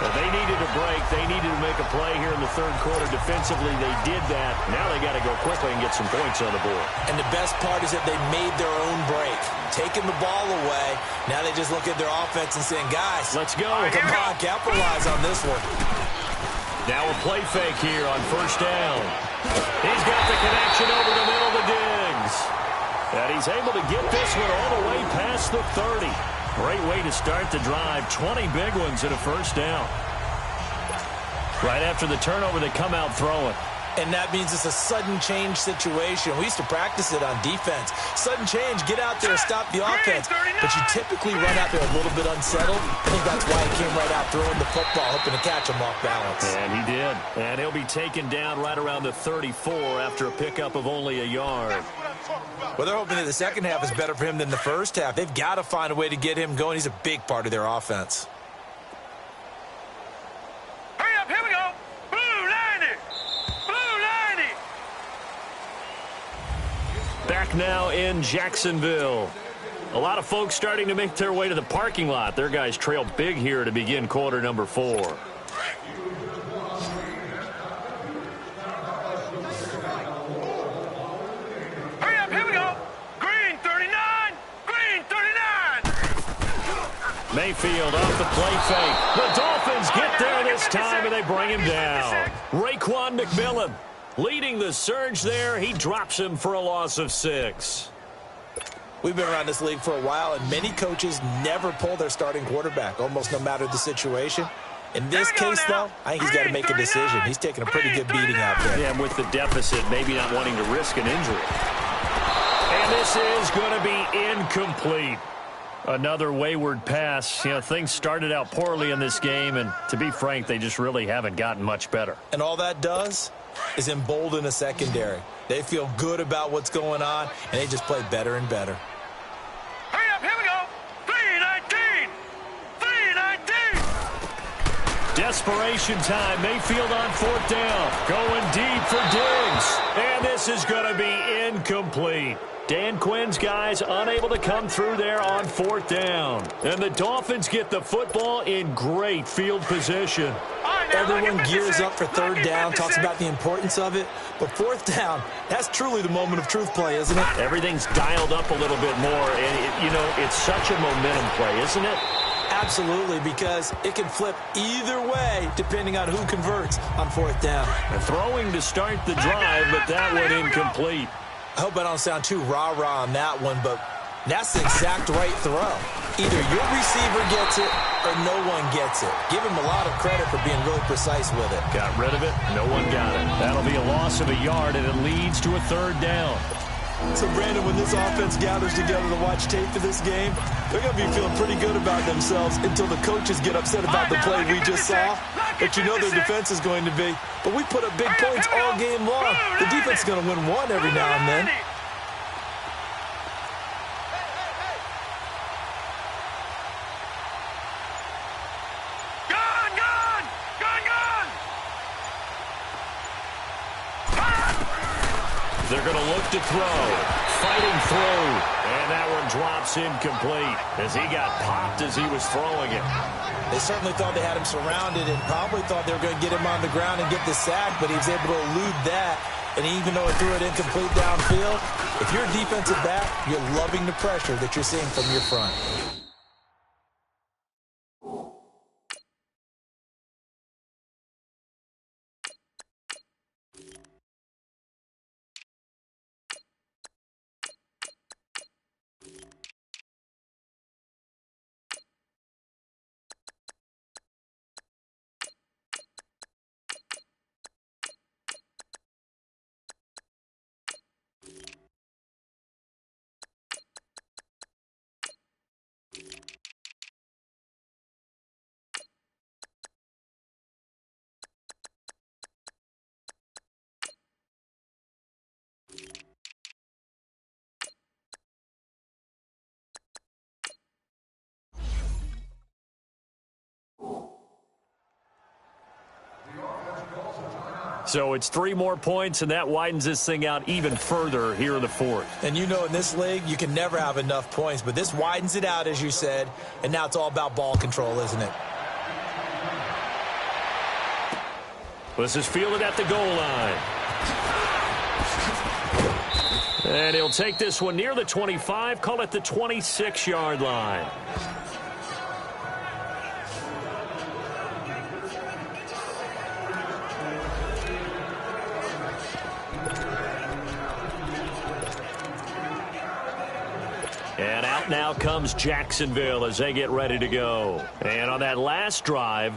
They needed a break. They needed to make a play here in the 3rd quarter. Defensively, they did that. Now they got to go quickly and get some points on the board. And the best part is that they made their own break. Taking the ball away. Now they just look at their offense and saying, guys, let's go. Come on, capitalize on this one. Now a play fake here on 1st down. He's got the connection over the middle to Diggs. And he's able to get this one all the way past the 30. Great way to start the drive. 20 big ones and a 1st down. Right after the turnover, they come out throwing. And that means it's a sudden change situation. We used to practice it on defense. Sudden change, get out there, stop the offense. But you typically run out there a little bit unsettled. I think that's why he came right out throwing the football, hoping to catch him off balance. And he did. And he'll be taken down right around the 34 after a pickup of only a yard. Well, they're hoping that the second half is better for him than the first half. They've got to find a way to get him going. He's a big part of their offense. Hurry up, here we go. Blue 90. Blue 90. Back now in Jacksonville. A lot of folks starting to make their way to the parking lot. Their guys trail big here to begin quarter number 4. Mayfield off the play fake. The Dolphins get there this time, and they bring him down. Raekwon McMillan leading the surge there. He drops him for a loss of 6. We've been around this league for a while, and many coaches never pull their starting quarterback, almost no matter the situation. In this case, though, I think he's got to make a decision. He's taking a pretty good beating out there. Yeah, and with the deficit, maybe not wanting to risk an injury. And this is going to be incomplete. Another wayward pass. You know, things started out poorly in this game, and to be frank, they just really haven't gotten much better. And all that does is embolden a secondary. They feel good about what's going on, and they just play better and better. Hurry up, here we go. 3-19. 3-19. Desperation time. Mayfield on fourth down. Going deep for Diggs. And this is going to be incomplete. Dan Quinn's guys unable to come through there on fourth down. And the Dolphins get the football in great field position. Everyone gears up for third down, talks about the importance of it. But fourth down, that's truly the moment of truth play, isn't it? Everything's dialed up a little bit more. And, it's such a momentum play, isn't it? Absolutely, because it can flip either way depending on who converts on fourth down. And throwing to start the drive, but that one incomplete. I hope I don't sound too rah-rah on that one, but that's the exact right throw. Either your receiver gets it or no one gets it. Give him a lot of credit for being really precise with it. Got rid of it. No one got it. That'll be a loss of a yard, and it leads to a third down. So, Brandon, when this offense gathers together to watch tape for this game, they're going to be feeling pretty good about themselves until the coaches get upset about the play we just saw. But you know their defense is going to be. But we put up big points all game long. The defense is going to win one every now and then. They're going to look to throw. Fighting through. And that one drops incomplete as he got popped as he was throwing it. They certainly thought they had him surrounded and probably thought they were going to get him on the ground and get the sack, but he was able to elude that. And even though he threw it incomplete downfield, if you're a defensive back, you're loving the pressure that you're seeing from your front. So it's 3 more points, and that widens this thing out even further here in the fourth. And you know in this league, you can never have enough points, but this widens it out, as you said, and now it's all about ball control, isn't it? This is fielded at the goal line. And he'll take this one near the 25, call it the 26-yard line. And out now comes Jacksonville as they get ready to go. And on that last drive,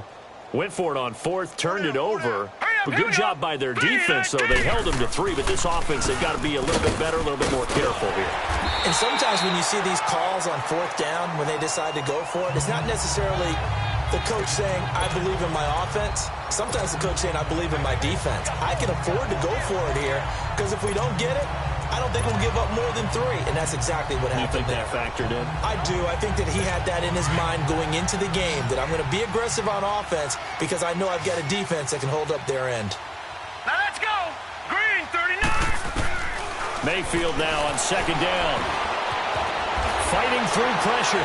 went for it on fourth, turned it over. But good job by their defense, though. They held them to 3, but this offense, they've got to be a little bit better, a little bit more careful here. And sometimes when you see these calls on fourth down, when they decide to go for it, it's not necessarily the coach saying, I believe in my offense. Sometimes the coach saying, I believe in my defense. I can afford to go for it here, because if we don't get it, I don't think we'll give up more than 3, and that's exactly what happened. You think that factored in? I do. I think that he had that in his mind going into the game, that I'm going to be aggressive on offense because I know I've got a defense that can hold up their end. Now let's go. Green, 39. Mayfield now on second down. Fighting through pressure.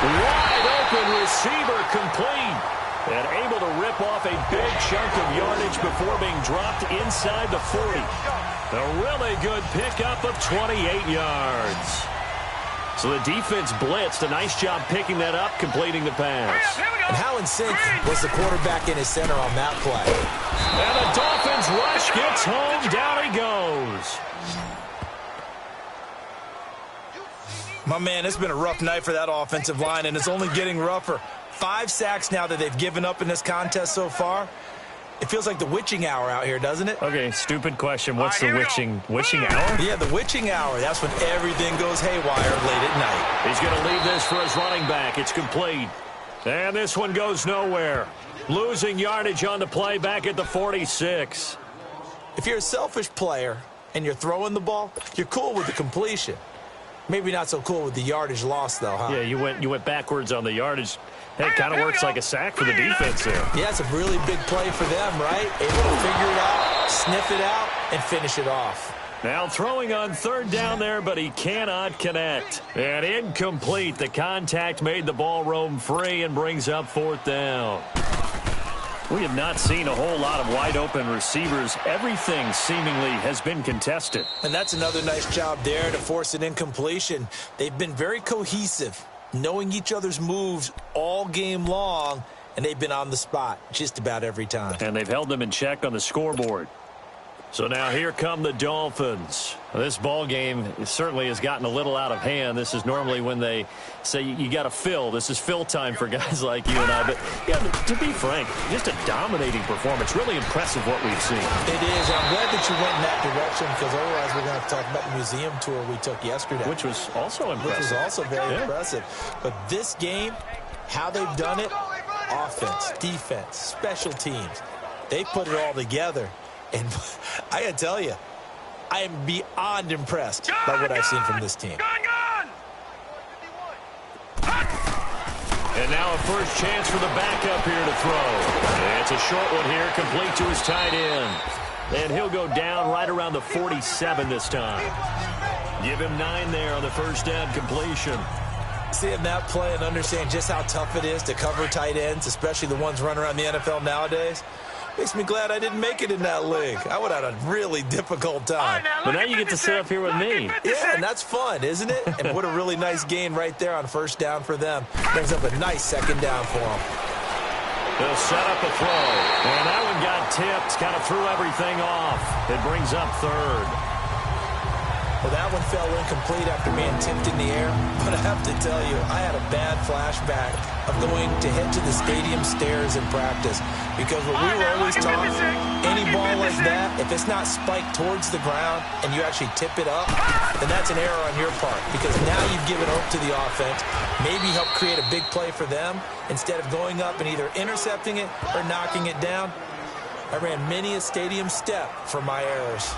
Wide open receiver complete. And able to rip off a big chunk of yardage before being dropped inside the 40. A really good pickup of 28 yards. So the defense blitzed. A nice job picking that up, completing the pass. And how in sync was the quarterback in his center on that play? And the Dolphins rush gets home. Down he goes. My man, it's been a rough night for that offensive line, and it's only getting rougher. 5 sacks now that they've given up in this contest so far. It feels like the witching hour out here, doesn't it? Okay, stupid question. What's the witching hour? Yeah, the witching hour. That's when everything goes haywire late at night. He's going to leave this for his running back. It's complete. And this one goes nowhere. Losing yardage on the play back at the 46. If you're a selfish player and you're throwing the ball, you're cool with the completion. Maybe not so cool with the yardage loss, though, huh? Yeah, you went backwards on the yardage. Hey, it kind of works like a sack for the defense there. Yeah, it's a really big play for them, right? Able to figure it out, sniff it out, and finish it off. Now throwing on third down there, but he cannot connect. And incomplete. The contact made the ball roam free and brings up fourth down. We have not seen a whole lot of wide-open receivers. Everything seemingly has been contested. And that's another nice job there to force an incompletion. They've been very cohesive, knowing each other's moves all game long, and they've been on the spot just about every time. And they've held them in check on the scoreboard. So now here come the Dolphins. This ball game certainly has gotten a little out of hand. This is normally when they say you got to fill. This is fill time for guys like you and I. But yeah, to be frank, just a dominating performance. Really impressive what we've seen. It is. I'm glad that you went in that direction, because otherwise we're going to have to talk about the museum tour we took yesterday. Which was also impressive. Which was also very impressive. But this game, how they've done it, offense, defense, special teams, they put it all together. And I got to tell you, I am beyond impressed by what I've seen from this team. And now a first chance for the backup here to throw. It's a short one here, complete to his tight end. And he'll go down right around the 47 this time. Give him 9 there on the first down completion. Seeing that play and understand just how tough it is to cover tight ends, especially the ones running around the NFL nowadays, makes me glad I didn't make it in that league. I would have had a really difficult time. But now you get to sit up here with me. Yeah, and that's fun, isn't it? And what a really nice gain right there on first down for them. Brings up a nice second down for them. They'll set up a throw. And that one got tipped. Kind of threw everything off. It brings up third. Well, that one fell incomplete after being tipped in the air. But I have to tell you, I had a bad flashback of going to head to the stadium stairs in practice. Because what we were always taught, any ball like that, if it's not spiked towards the ground and you actually tip it up, then that's an error on your part. Because now you've given hope to the offense, maybe help create a big play for them, instead of going up and either intercepting it or knocking it down. I ran many a stadium step for my errors.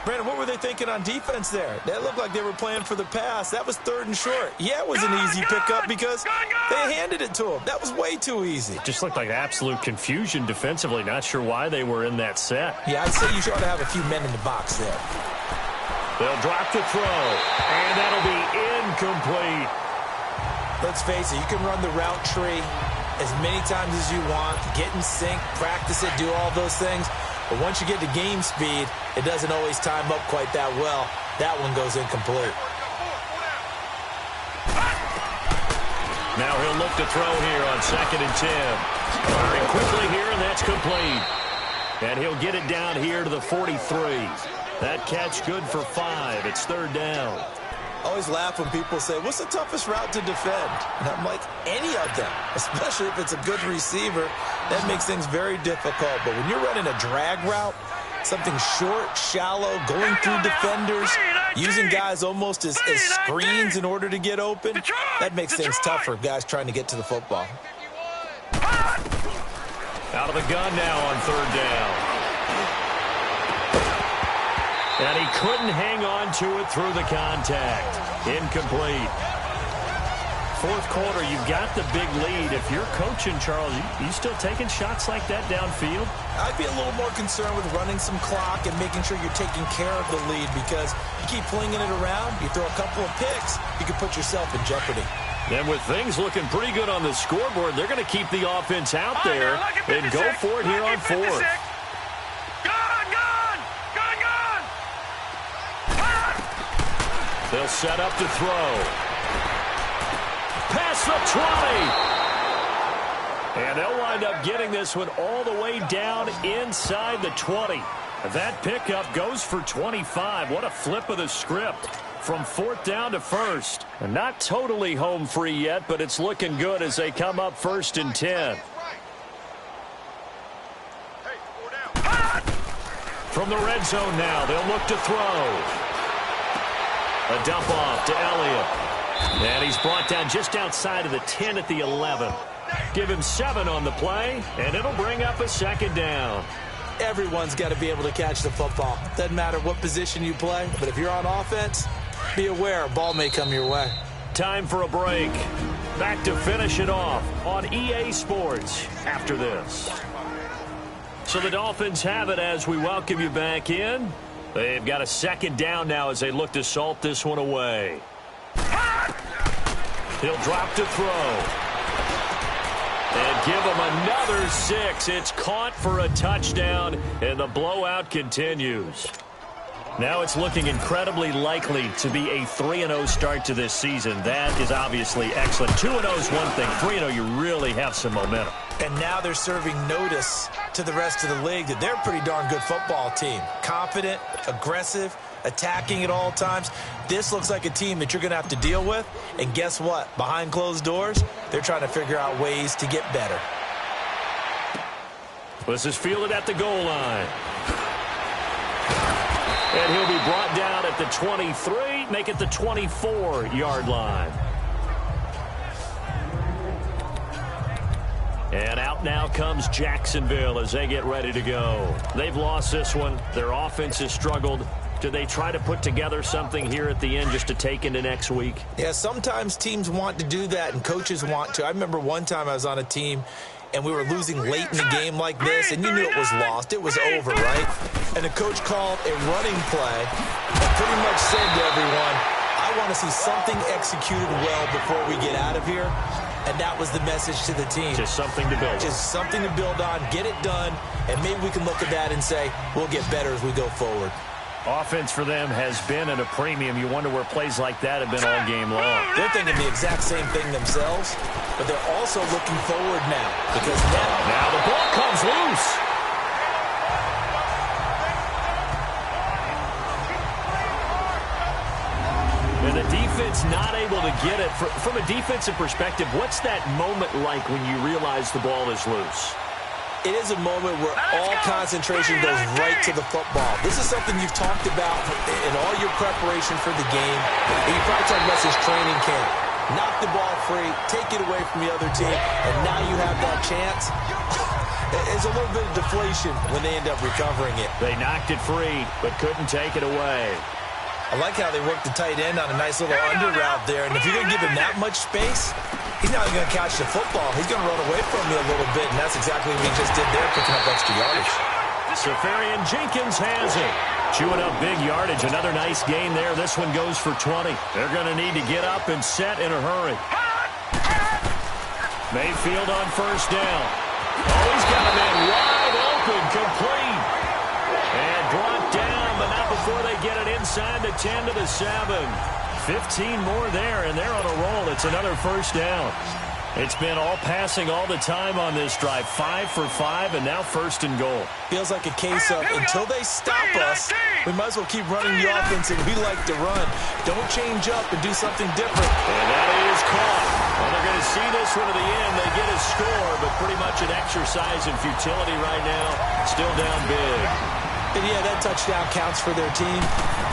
Brandon, what were they thinking on defense there? That looked like they were playing for the pass. That was third and short. Yeah, it was an easy pickup because they handed it to him. That was way too easy. Just looked like absolute confusion defensively. Not sure why they were in that set. Yeah, I'd say you ought to have a few men in the box there. They'll drop the throw, and that'll be incomplete. Let's face it, you can run the route tree as many times as you want, get in sync, practice it, do all those things. But once you get to game speed, it doesn't always time up quite that well. That one goes incomplete. Now he'll look to throw here on 2nd and 10. Firing quickly here, and that's complete. And he'll get it down here to the 43. That catch good for 5. It's third down. I always laugh when people say, what's the toughest route to defend? And I'm like, any of them, especially if it's a good receiver. That makes things very difficult. But when you're running a drag route, something short, shallow, going through defenders, using guys almost as screens in order to get open, that makes things tougher, guys trying to get to the football. Out of the gun now on third down. And he couldn't hang on to it through the contact. Incomplete. Fourth quarter, you've got the big lead. If you're coaching, Charles, you still taking shots like that downfield? I'd be a little more concerned with running some clock and making sure you're taking care of the lead, because you keep flinging it around, you throw a couple of picks, you can put yourself in jeopardy. And with things looking pretty good on the scoreboard, they're going to keep the offense out there and go for it here on fourth. They'll set up to throw. Past the 20. And they'll wind up getting this one all the way down inside the 20. That pickup goes for 25. What a flip of the script. from 4th down to 1st. And not totally home free yet, but it's looking good as they come up 1st and 10. From the red zone now, they'll look to throw. A dump off to Elliott. And he's brought down just outside of the 10 at the 11. Give him 7 on the play, and it'll bring up a 2nd down. Everyone's got to be able to catch the football. Doesn't matter what position you play, but if you're on offense, be aware a ball may come your way. Time for a break. Back to finish it off on EA Sports after this. So the Dolphins have it as we welcome you back in. They've got a 2nd down now as they look to salt this one away. He'll drop to throw. And give him another 6. It's caught for a touchdown, and the blowout continues. Now it's looking incredibly likely to be a 3-0 start to this season. That is obviously excellent. 2-0 is one thing. 3-0, you really have some momentum. And now they're serving notice to the rest of the league that they're a pretty darn good football team. Confident, aggressive, attacking at all times. This looks like a team that you're going to have to deal with. And guess what? Behind closed doors, they're trying to figure out ways to get better. This is fielded at the goal line. And he'll be brought down at the 23, make it the 24-yard line. And out now comes Jacksonville as they get ready to go. They've lost this one. Their offense has struggled. Do they try to put together something here at the end just to take into next week? Yeah, sometimes teams want to do that and coaches want to. I remember one time I was on a team and we were losing late in the game like this, and you knew it was lost. It was over, right? And the coach called a running play and pretty much said to everyone, I want to see something executed well before we get out of here. And that was the message to the team. Just something to build. Just something to build on, get it done, and maybe we can look at that and say, we'll get better as we go forward. Offense for them has been at a premium. You wonder where plays like that have been all game long. They're thinking the exact same thing themselves, but they're also looking forward now because now the ball comes loose. And the defense not able to get it. From a defensive perspective, what's that moment like when you realize the ball is loose? It is a moment where all concentration goes right to the football. This is something you've talked about in all your preparation for the game. And you probably talked about since training camp. Knock the ball free, take it away from the other team, and now you have that chance. There's a little bit of deflation when they end up recovering it. They knocked it free, but couldn't take it away. I like how they worked the tight end on a nice little under route there. And if you're going to give him that much space, he's not going to catch the football. He's going to run away from you a little bit, and that's exactly what he just did there, picking up extra yardage. Safarian Jenkins has it. Chewing up big yardage. Another nice gain there. This one goes for 20. They're going to need to get up and set in a hurry. Mayfield on 1st down. Oh, he's got a man wide open, complete. And brought down, but not before they get it inside the 10 to the 7. 15 more there, and they're on a roll. It's another 1st down. It's been all passing all the time on this drive. 5 for 5, and now 1st and goal. Feels like a case of until they stop us, we might as well keep running the offense that we like to run. Don't change up and do something different. And that is caught. Well, they're going to see this one to the end. They get a score, but pretty much an exercise in futility right now. Still down big. And yeah, that touchdown counts for their team,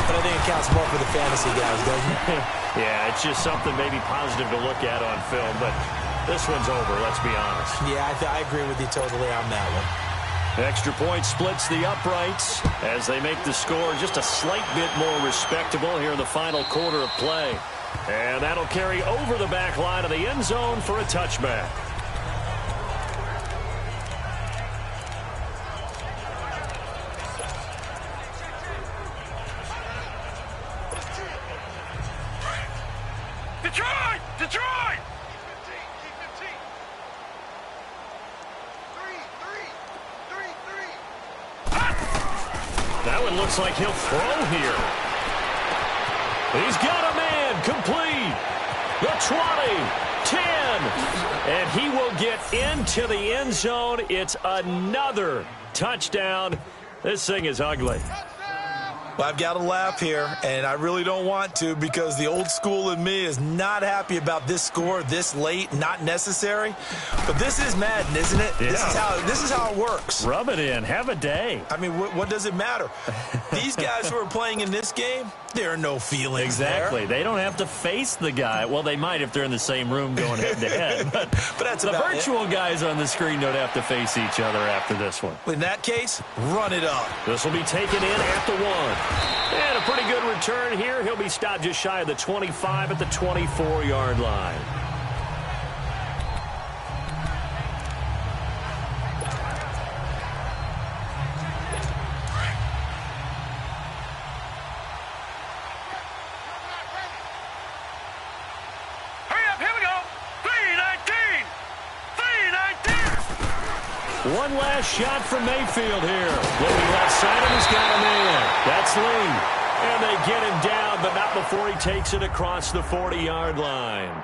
but I think it counts more for the fantasy guys, doesn't it? Yeah, it's just something maybe positive to look at on film, but this one's over, let's be honest. Yeah, I agree with you totally on that one. Extra point splits the uprights as they make the score just a slight bit more respectable here in the final quarter of play. And that'll carry over the back line of the end zone for a touchback. Detroit! Detroit! That one looks like he'll throw here. He's got a man complete. The 20, 10, and he will get into the end zone. It's another touchdown. This thing is ugly. Well, I've got to laugh here, and I really don't want to because the old school in me is not happy about this score this late, not necessary. But this is Madden, isn't it? Yeah. This is how it works. Rub it in. Have a day. I mean, what does it matter? These guys who are playing in this game, there are no feelings Exactly. there. They don't have to face the guy. Well, they might if they're in the same room going head-to-head. But that's the about virtual guys on the screen don't have to face each other after this one. In that case, run it up. This will be taken in at the 1. And a pretty good return here. He'll be stopped just shy of the 25 at the 24-yard line. Hurry up, here we go. 319. 319. One last shot from Mayfield here. Looking left side, and he's got a man. That's Lee. And they get him down, but not before he takes it across the 40-yard line.